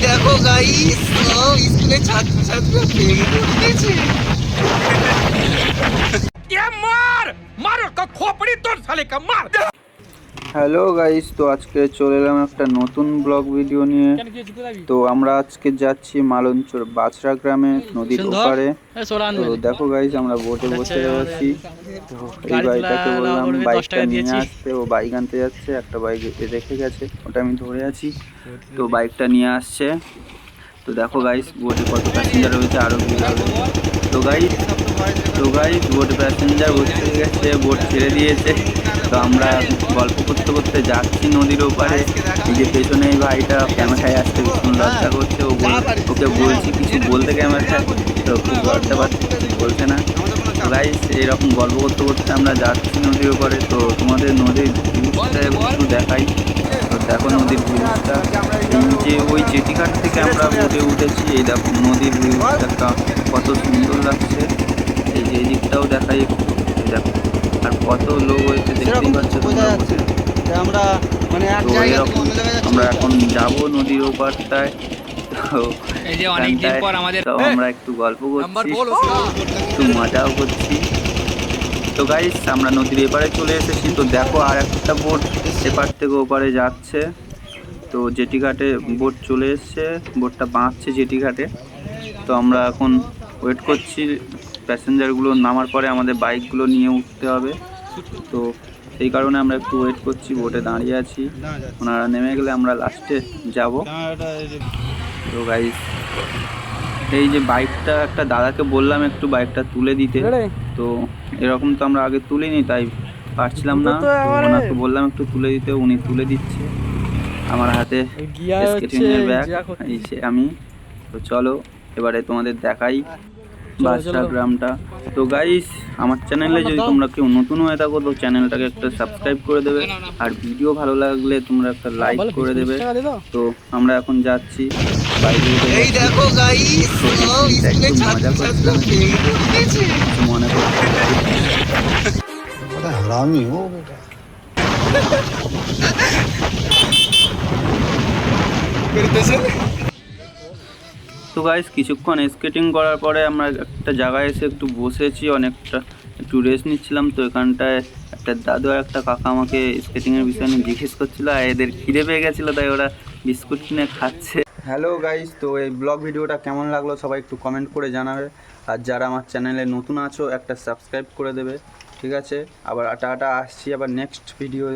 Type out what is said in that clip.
দেখো গাইস, সব স্কুলে ছাত্রছাত্রীরা প্রেমে পড়েছে। হ্যালো গাইস, তো আজকে চলে এলাম একটা নতুন ব্লগ ভিডিও নিয়ে। তো আমরা আজকে যাচ্ছি মালঞ্চর বাছড়া গ্রামে, নদীর ওপারে। তো দেখো গাইস, আমরা বোটে বসে আছি। তো এই ভাইটাকে বললাম বাইকটা নিয়ে আসতে, ও বাইক আনতে যাচ্ছে, একটা বাইক রেখে গেছে, ওটা আমি ধরে আছি। তো বাইকটা নিয়ে আসছে। তো দেখো গাইস, বোটে কত প্যাসেঞ্জার রয়েছে, আরো ভিড় হবে। তো গাইস বোটে প্যাসেঞ্জার ভর্তি হয়ে গেছে, বোট ছেড়ে দিয়েছে। তো আমরা গল্প করতে করতে যাচ্ছি নদীর ওপারে। এই যে পেছনে এই ভাইটা ক্যামেরায় আসতে ভীষণ লজ্জা করছে, ওকে বলছি কিছু বলতে ক্যামেরায়, তো খুব লজ্জা পাচ্ছে, কিছু বলছে না। তো গাইস এরকম গল্প করতে করতে আমরা যাচ্ছি নদীর ওপারে। তো তোমাদের নদীর ভিউজটা একটু দেখাই। তো দেখো নদীর ভিউজটা, এই যে ওই জেটিঘাট থেকে আমরা বোটে উঠেছি, এই দেখো নদীর ভিউজটা কত সুন্দর লাগছে। এই যে এই দিকটাও দেখাই একটু, এই দেখো, আর কত লোক হয়েছে দেখতেই পাচ্ছ তোমরা বোটে। আমরা মানে এক তো জায়গা থেকে এরকম অন্য জায়গায় যাচ্ছি। আমরা এখন যাব নদীর ওপারটায়। তো এই যে অনেকদিন পর আমাদের আমরা একটু গল্প করছি, একটু মজাও করছি। তো গাইস আমরা নদীর এপারে চলে এসেছি। তো দেখো আর একটা বোট এপার থেকে ওপারে যাচ্ছে। তো জেটিঘাটে বোট চলে এসছে, বোটটা বাঁধছে জেটিঘাটে। তো আমরা এখন ওয়েট করছি প্যাসেঞ্জারগুলো নামার পরে আমাদের বাইকগুলো নিয়ে উঠতে হবে। তো সেই কারণে আমরা একটু ওয়েট করছি, বোটে দাঁড়িয়ে আছি। ওনারা নেমে গেলে আমরা লাস্টে যাব। তো গাইস এই যে বাইকটা একটা দাদাকে বললাম একটু বাইকটা তুলে দিতে। তো এরকম তো আমরা আগে তুলিনি, তাই পারছিলাম না। তো ওনাকে বললাম একটু তুলে দিতে, উনি তুলে দিচ্ছে। আমার হাতে স্কেটিংয়ের ব্যাগ, এই যে আমি। তো চলো এবারে তোমাদের দেখাই বাছড়া গ্রামটা। তো গাইস আমার চ্যানেলে যদি তোমরা কেউ নতুন হয়ে থাকো, তো চ্যানেলটাকে একটা সাবস্ক্রাইব করে দেবে, আর ভিডিও ভালো লাগলে তোমরা একটা লাইক করে দেবে। তো আমরা এখন যাচ্ছি বাইরে। এই দেখো গাইস, একটু মজা করছিলাম, মনে করছি হারামি ও বেটা। তো গাইস কিছুক্ষণ স্কেটিং করার পরে আমরা একটা জায়গায় এসে একটু বসেছি, অনেকটা একটু রেস্ট নিচ্ছিলাম। তো এখানটায় একটা দাদু আর একটা কাকা আমাকে স্কেটিংয়ের বিষয় নিয়ে জিজ্ঞেস করছিল, আর এদের খিদে পেয়ে গেছিলো, তাই ওরা বিস্কুট কিনে খাচ্ছে। হ্যালো গাইস, তো এই ব্লগ ভিডিওটা কেমন লাগলো সবাই একটু কমেন্ট করে জানাবে। আর যারা আমার চ্যানেলে নতুন আছো একটা সাবস্ক্রাইব করে দেবে, ঠিক আছে? আবার টাটা, আসছি আবার নেক্সট ভিডিও।